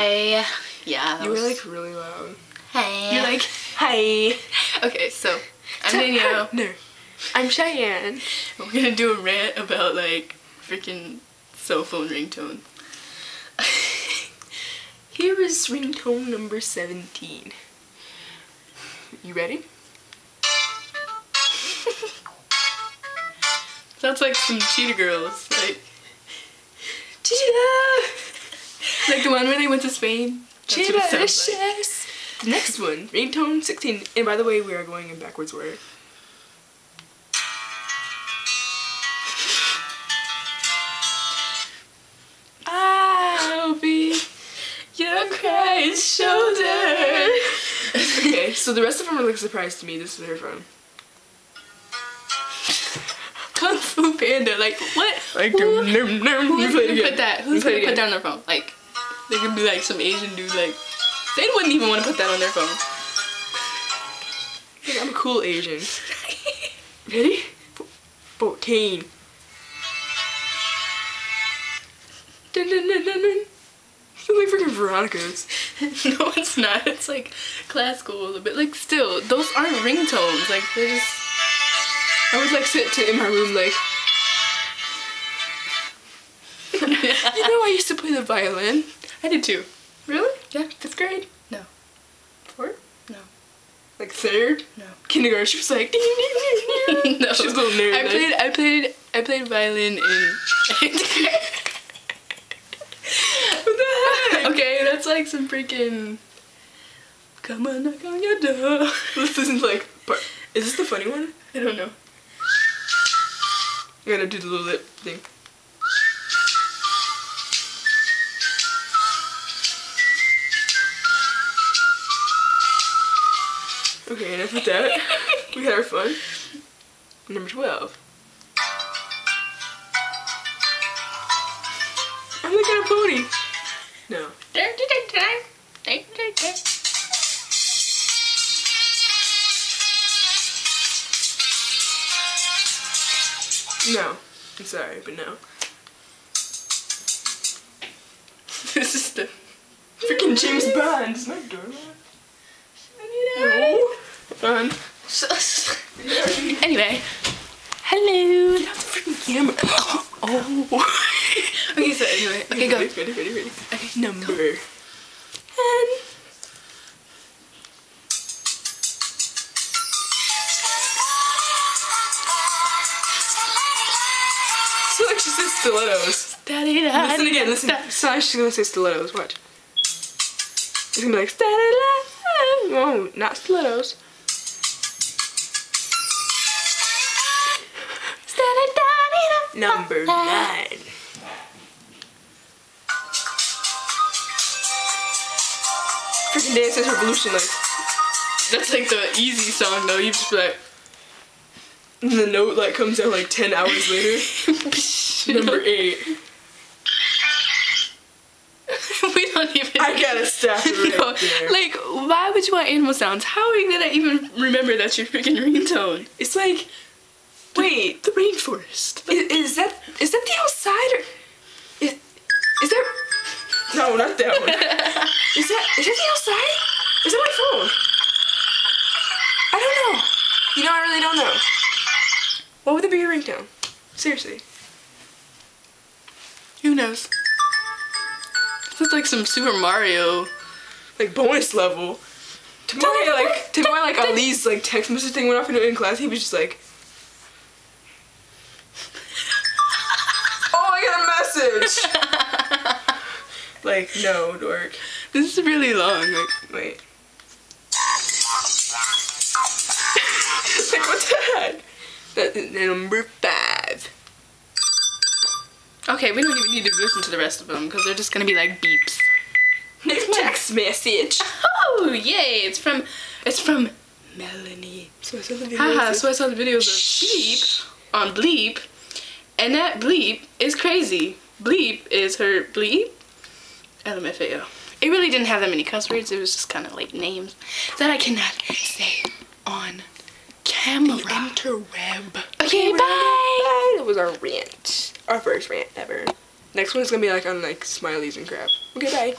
Hi. Yeah. You were like really loud. Hi. You're like, hi. Okay, so I'm Danielle. No. I'm Cheyenne. We're gonna do a rant about like freaking cell phone ringtone. Here is ringtone number 17. You ready? Sounds like some Cheetah Girls, like Cheetah, like the one where they went to Spain. Cheetah, like. The next one, ringtone 16. And by the way, we are going in backwards order. I'll be your Christ shoulder. Okay, so the rest of them are like a surprise to me. This is her phone. Kung Fu Panda, like what? Like who's gonna put put that? Who's gonna put down their phone? Like they could be like some Asian dude. Like they wouldn't even want to put that on their phone. Like, I'm a cool Asian. Ready? 14. Dun, dun, dun, dun, dun. It's like freaking Veronica's. No, it's not. It's like classical a little bit. Like still, those aren't ringtones. Like they're just. I would like sit in my room like. You know, I used to play the violin. I did too. Really? Yeah. 5th grade? No. 4th? No. Like 3rd? No. Kindergarten. She was like. No. She was a little nerd. I played violin in. What the heck? Okay, that's like some freaking. Come on, knock on your door. This isn't like. Is this the funny one? I don't know. You gotta do the little lip thing. Okay, enough with that. We had our fun. Number 12. I'm looking at a pony. No. No. I'm sorry, but no. This is the Freaking James Bond. Is my door locked? No. Fun. Anyway. Hello. Get out the freaking camera. Oh. Okay, so anyway. Okay, go. Ready. Okay, number 10. So like she says stilettos. Listen again, listen. Sorry, she's gonna say stilettos. Watch. It's gonna be like stilettos. No, not stilettos. Number 9. Freaking Dance Dance Revolution, like. That's like the easy song though. You just be like. And the note like comes out like 10 hours later. Number 8. We don't even. I gotta stop it right there. Like, why would you want animal sounds? How are you gonna even remember that's your freaking ringtone? It's like, wait, the rainforest. Is that the outside or is that? No, not that one. Is that the outside? Is that my phone? I don't know. You know, I really don't know. What would it be your ringtone? Seriously. Who knows? It's like some Super Mario, like bonus level. Tomorrow, like Ali's like text message thing went off in class. He was just like, "Oh, I got a message." Like, no, dork. This is really long. Like, wait. Like, what the heck? That's number 5. Okay, we don't even need to listen to the rest of them because they're just gonna be like beeps. Next text message. Oh, yay! It's from Melanie. So I saw the videos. Haha, so I saw the videos of Bleep on Bleep, and that Bleep is crazy. Bleep is her Bleep. LMFAO. It really didn't have that many cuss words. It was just kind of like names that I cannot say on camera. The interweb. Okay, bye. That was our rant. Our first rant ever. Next one's gonna be like on like smileys and crap. Okay, bye.